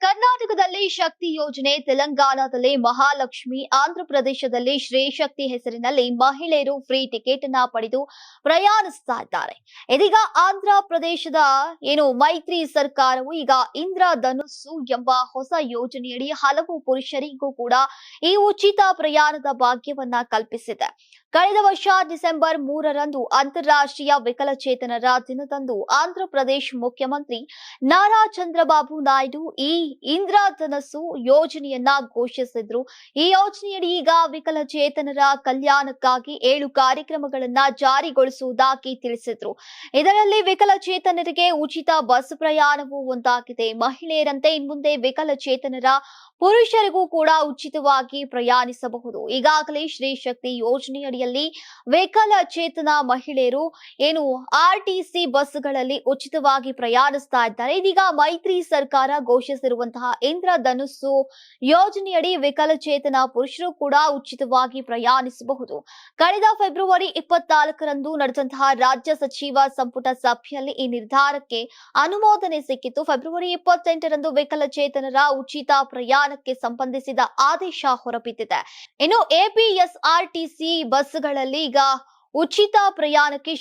ಕರ್ನಾಟಕದಲ್ಲಿ ಶಕ್ತಿ ಯೋಜನೆ, ತೆಲಂಗಾಣದಲ್ಲಿ ಮಹಾಲಕ್ಷ್ಮಿ, ಆಂಧ್ರಪ್ರದೇಶದಲ್ಲಿ ಶ್ರೀ ಶಕ್ತಿ ಹೆಸರಿನಲ್ಲಿ ಮಹಿಳೆಯರು ಫ್ರೀ ಟಿಕೆಟ್ ಅನ್ನ ಪಡೆದು ಪ್ರಯಾಣಿಸ್ತಾ ಇದ್ದಾರೆ. ಇದೀಗ ಆಂಧ್ರ ಪ್ರದೇಶದ ಮೈತ್ರಿ ಸರ್ಕಾರವು ಈಗ ಇಂದ್ರಧನುಸ್ಸು ಎಂಬ ಹೊಸ ಯೋಜನೆಯಡಿ ಹಲವು ಪುರುಷರಿಗೂ ಕೂಡ ಈ ಉಚಿತ ಪ್ರಯಾಣದ ಭಾಗ್ಯವನ್ನ ಕಲ್ಪಿಸಿದೆ. ಕಳೆದ ವರ್ಷ ಡಿಸೆಂಬರ್ 3ರಂದು ಅಂತಾರಾಷ್ಟ್ರೀಯ ವಿಕಲಚೇತನರ ದಿನದಂದು ಆಂಧ್ರಪ್ರದೇಶ ಮುಖ್ಯಮಂತ್ರಿ ನಾರಾ ಚಂದ್ರಬಾಬು ನಾಯ್ಡು ಈ ಇಂದ್ರಧನುಸ್ಸು ಯೋಜನೆಯನ್ನ ಘೋಷಿಸಿದ್ರು. ಈ ಯೋಜನೆಯಡಿ ಈಗ ವಿಕಲಚೇತನರ ಕಲ್ಯಾಣಕ್ಕಾಗಿ 7 ಕಾರ್ಯಕ್ರಮಗಳನ್ನ ಜಾರಿಗೊಳಿಸುವುದಾಗಿ ತಿಳಿಸಿದ್ರು. ಇದರಲ್ಲಿ ವಿಕಲಚೇತನರಿಗೆ ಉಚಿತ ಬಸ್ ಪ್ರಯಾಣವೂ ಒಂದಾಗಿದೆ. ಮಹಿಳೆಯರಂತೆ ಇನ್ಮುಂದೆ ವಿಕಲಚೇತನರ ಪುರುಷರಿಗೂ ಕೂಡ ಉಚಿತವಾಗಿ ಪ್ರಯಾಣಿಸಬಹುದು. ಈಗಾಗಲೇ ಶ್ರೀ ಶಕ್ತಿ ಯೋಜನೆಯಡಿಯಲ್ಲಿ ವಿಕಲಚೇತನ ಮಹಿಳೆಯರು ಆರ್ಟಿಸಿ ಬಸ್ಗಳಲ್ಲಿ ಉಚಿತವಾಗಿ ಪ್ರಯಾಣಿಸ್ತಾ ಇದ್ದಾರೆ. ಇದೀಗ ಮೈತ್ರಿ ಸರ್ಕಾರ ಘೋಷಿಸಿರುವಂತಹ ಇಂದ್ರಧನುಸ್ಸು ಯೋಜನೆಯಡಿ ವಿಕಲಚೇತನ ಪುರುಷರು ಕೂಡ ಉಚಿತವಾಗಿ ಪ್ರಯಾಣಿಸಬಹುದು. ಕಳೆದ ಫೆಬ್ರವರಿ 24ರಂದು ನಡೆದಂತಹ ರಾಜ್ಯ ಸಚಿವ ಸಂಪುಟ ಸಭೆಯಲ್ಲಿ ಈ ನಿರ್ಧಾರಕ್ಕೆ ಅನುಮೋದನೆ ಸಿಕ್ಕಿತ್ತು. ಫೆಬ್ರವರಿ 28ರಂದು ವಿಕಲಚೇತನರ ಉಚಿತ ಪ್ರಯಾಣಕ್ಕೆ ಸಂಬಂಧಿಸಿದ ಆದೇಶ ಹೊರಬಿದ್ದಿದೆ. ಇನ್ನು ಎಪಿಎಸ್ಆರ್ಟಿಸಿ ಬಸ್ಗಳಲ್ಲಿ ಈಗ ಉಚಿತ ಪ್ರಯಾಣಕ್ಕೆ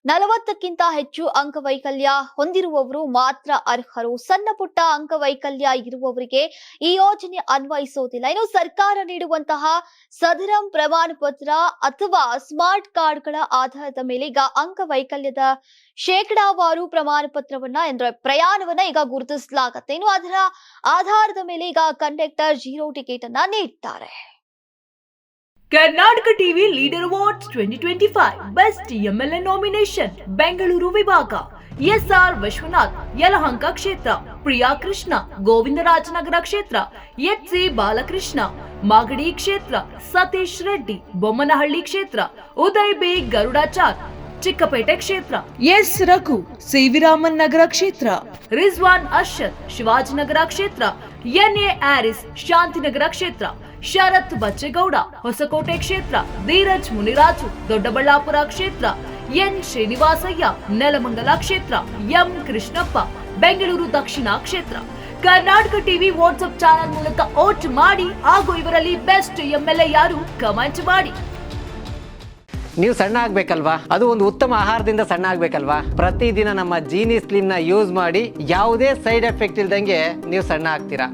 40%ಕ್ಕಿಂತ ಹೆಚ್ಚು ಅಂಗವೈಕಲ್ಯ ಹೊಂದಿರುವವರು ಮಾತ್ರ ಅರ್ಹರು. ಸಣ್ಣ ಪುಟ್ಟ ಅಂಗವೈಕಲ್ಯ ಇರುವವರಿಗೆ ಈ ಯೋಜನೆ ಅನ್ವಯಿಸೋದಿಲ್ಲ. ಇನ್ನು ಸರ್ಕಾರ ನೀಡುವಂತಹ ಸದರಂ ಪ್ರಮಾಣ ಪತ್ರ ಅಥವಾ ಸ್ಮಾರ್ಟ್ ಕಾರ್ಡ್ಗಳ ಆಧಾರದ ಮೇಲೆ ಈಗ ಅಂಗವೈಕಲ್ಯದ ಶೇಕಡಾವಾರು ಪ್ರಮಾಣ ಪತ್ರವನ್ನ ಪ್ರಯಾಣವನ್ನ ಈಗ ಗುರುತಿಸಲಾಗುತ್ತೆ. ಇನ್ನು ಅದರ ಆಧಾರದ ಮೇಲೆ ಈಗ ಕಂಡಕ್ಟರ್ 0 ಟಿಕೆಟ್ ಅನ್ನ ನೀಡ್ತಾರೆ. Karnataka TV leader awards 2025 best MLA nomination Bengaluru ವಿಭಾಗ ಎಸ್ಆರ್ ವಿಶ್ವನಾಥ್ ಯಲಹಂಕ ಕ್ಷೇತ್ರ, ಪ್ರಿಯಾ ಕೃಷ್ಣ ಗೋವಿಂದರಾಜನಗರ ಕ್ಷೇತ್ರ, ಎಚ್ಸಿ ಬಾಲಕೃಷ್ಣ ಮಾಗಡಿ ಕ್ಷೇತ್ರ, ಸತೀಶ್ ರೆಡ್ಡಿ ಬೊಮ್ಮನಹಳ್ಳಿ ಕ್ಷೇತ್ರ, ಉದಯ್ ಬಿ ಗರುಡಾಚಾರ್ ಚಿಕ್ಕಪೇಟೆ ಕ್ಷೇತ್ರ, ಎಸ್ ರಘು ಸಿವಿರಾಮನ್ ನಗರ ಕ್ಷೇತ್ರ, ರಿಜ್ವಾನ್ ಅರ್ಷದ್ ಶಿವಾಜಿನಗರ ಕ್ಷೇತ್ರ, ಎನ್ಎ ಆರಿಸ್ ಶಾಂತಿನಗರ ಕ್ಷೇತ್ರ, ಶರತ್ ಬಚ್ಚೇಗೌಡ ಹೊಸಕೋಟೆ ಕ್ಷೇತ್ರ, ಧೀರಜ್ ಮುನಿರಾಜು ದೊಡ್ಡಬಳ್ಳಾಪುರ ಕ್ಷೇತ್ರ, ಎನ್ ಶ್ರೀನಿವಾಸಯ್ಯ ನೆಲಮಂಗಲ ಕ್ಷೇತ್ರ, ಎಂ ಕೃಷ್ಣಪ್ಪ ಬೆಂಗಳೂರು ದಕ್ಷಿಣ ಕ್ಷೇತ್ರ. ಕರ್ನಾಟಕ ಟಿವಿ ವಾಟ್ಸ್ಆಪ್ ಚಾನೆಲ್ ಮೂಲಕ ವೋಟ್ ಮಾಡಿ ಹಾಗೂ ಇವರಲ್ಲಿ ಬೆಸ್ಟ್ ಎಂಎಲ್ಎ ಯಾರು ಕಮೆಂಟ್ ಮಾಡಿ. ನೀವು ಸಣ್ಣ ಆಗ್ಬೇಕಲ್ವಾ? ಅದು ಒಂದು ಉತ್ತಮ ಆಹಾರದಿಂದ ಸಣ್ಣ ಆಗ್ಬೇಕಲ್ವಾ? ಪ್ರತಿದಿನ ನಮ್ಮ ಜೀನಿ ಸ್ಲಿಮ್ ನ ಯೂಸ್ ಮಾಡಿ ಯಾವುದೇ ಸೈಡ್ ಎಫೆಕ್ಟ್ ಇಲ್ದಂಗೆ ನೀವು ಸಣ್ಣ ಆಗ್ತೀರಾ.